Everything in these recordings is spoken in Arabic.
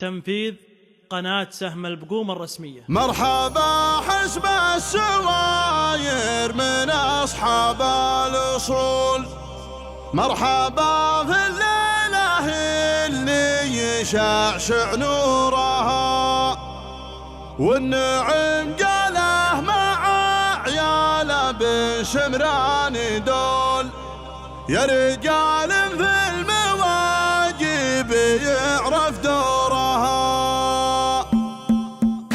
تنفيذ قناة سهم البقوم الرسمية. مرحبا حزب السواير من أصحاب الأصول، مرحبا في الليلة اللي يشعشع نورها، والنعم قاله مع عياله بسمران دول، يا رجال في المواجب يعرف دورها.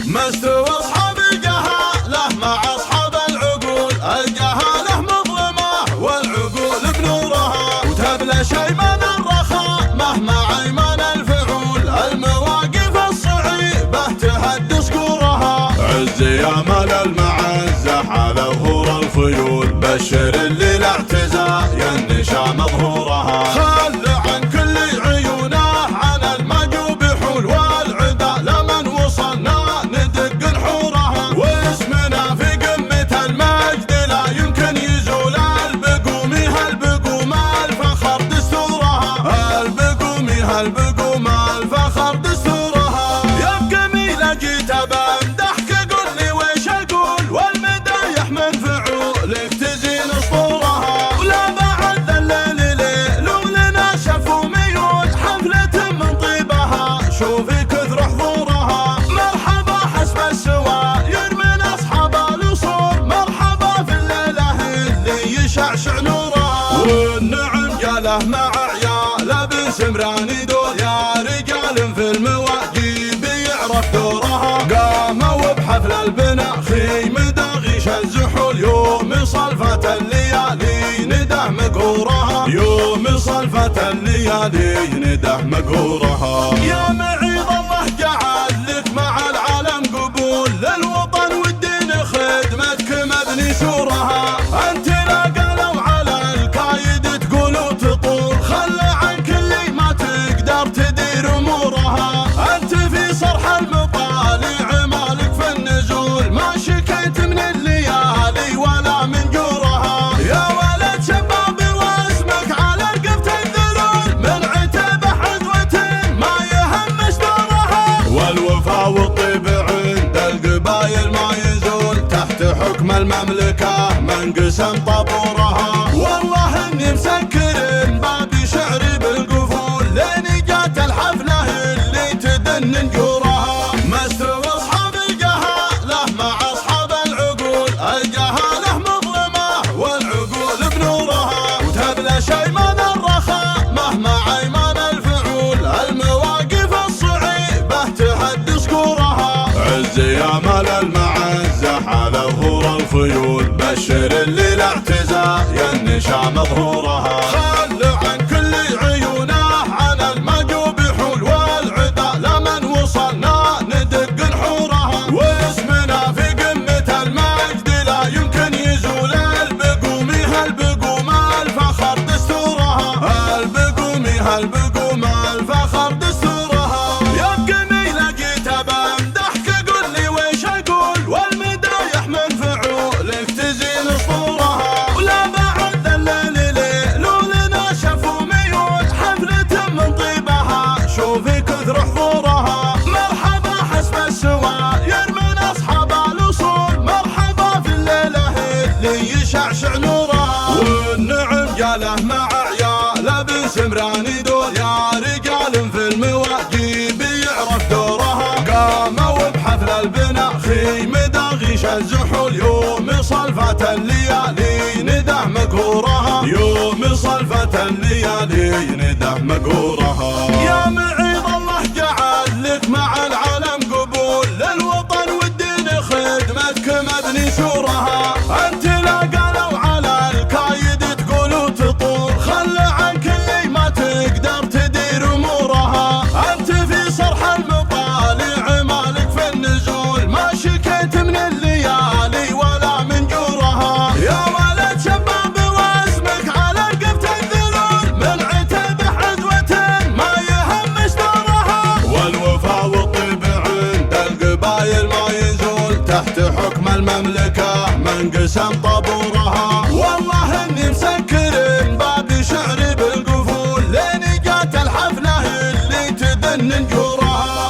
مستوى أصحاب الجهالة مع أصحاب العقول، الجهالة مظلمة والعقول بنورها، وتبلى شيمان الرخاء مهما عيمان الفعول، المواقف الصعيبة تهد صقورها. عز يا مال المعزة على ظهور الخيول، بشر اللي لا اعتزاء ينشا مظهورها. خل عن كل عيونه عن المجوب حول، والعدا لمن وصلنا ندق نحورها، واسمنا في قمة المجد لا يمكن يزول. البقومي هالبقوم الفخر دستورها، البقومي هالبقوم الفخر دستورها. يا بجميلة جيت بمدحك قل لي ويش اقول، والمدايح من فعولك تزين اسطورها. ولا بعد الليل ليل ولنا شف وميول، حفلة من طيبها شوفي كثر حضورها. مرحبا حسب السواير من اصحاب الاصول، مرحبا في الليله اللي يشعشع نورها، والنعم قاله مع عياله بسمران دول، يا رجال في المواجب يعرف دورها. قاموا بحفل البناء خيم داغيش الزحول، يوم صلفة الليالي نده مقهورها، يوم صلفة الليالي نده مقهورها. يا معيض الله جعل لك مع العالم قبول، للوطن والدين خدمتك مبني سورها. انت لا قالوا على الكايد تقول وتطول، خل عن كل ما تقدر تدير امورها. انت في صرح المطالع مالك في النزول، ما شكيت من الليالي ولا من جورها. يا ولد شبابي واسمك على رقبة الذلول، من عتبه حزوة ما يهمش دورها، والوفا والطيب عند القبايل ما يزول، تحت حكم المملكة منقسم طابورها. والله اني مسكر بابي شعري بالقفول، لين جات الحفلة اللي تدن نجورها. مستوى اصحاب الجهالة مع اصحاب العقول، الجهالة مظلمة والعقول بنورها، وتبلى شيمان الرخاء مهما عيمان الفعول، المواقف الصعيبة تهد صقورها. عز يا مال المعزة على ظهور الخيول، بشر اللي لا اعتزاء ينشا مظهورها. خل عن كل عيونه عن المجوب حول، والعدا لمن وصلنا ندق نحورها، واسمنا في قمة المجد لا يمكن يزول. البقومي هالبقوم الفخر دستورها، البقومي هالبقوم الفخر دستورها. يا بجميلة جيت بمدحك قل لي ويش اقول، والمدايح من فعولك تزين اسطورها. ولا بعد الليل ليل ولنا شف وميول، حفلة من طيبها شوفي كثر حضورها. مرحبا حسب السواير من اصحاب الاصول، مرحبا في الليله اللي يشعشع نورها، والنعم قاله مع عياله بسمران دول، يا رجال في المواجب يعرف دورها. قاموا بحفل البناء خيم داغيش الزحول، يوم صلفة الليالي نده مقهورها، يوم صلفة الليالي نده مقهورها. يا معيض الله جعل لك مع العالم قبول، للوطن والدين خدمتك مبني سورها. انت لا قالوا على الكايد تقول وتطول، خل عن كل ما تقدر تدير امورها. انت في صرح المطالع مالك في النزول، ما شكيت من الليالي ولا من جورها. يا ولد شبابي واسمك على رقبة الذلول، من عتبه حزوة ما يهمش دورها، والوفا والطيب عند القبايل ما يزول، تحت حكم المملكة منقسم طابورها. والله اني مسكر بابي شعري بالقفول، لين جات الحفلة اللي تدن نجورها.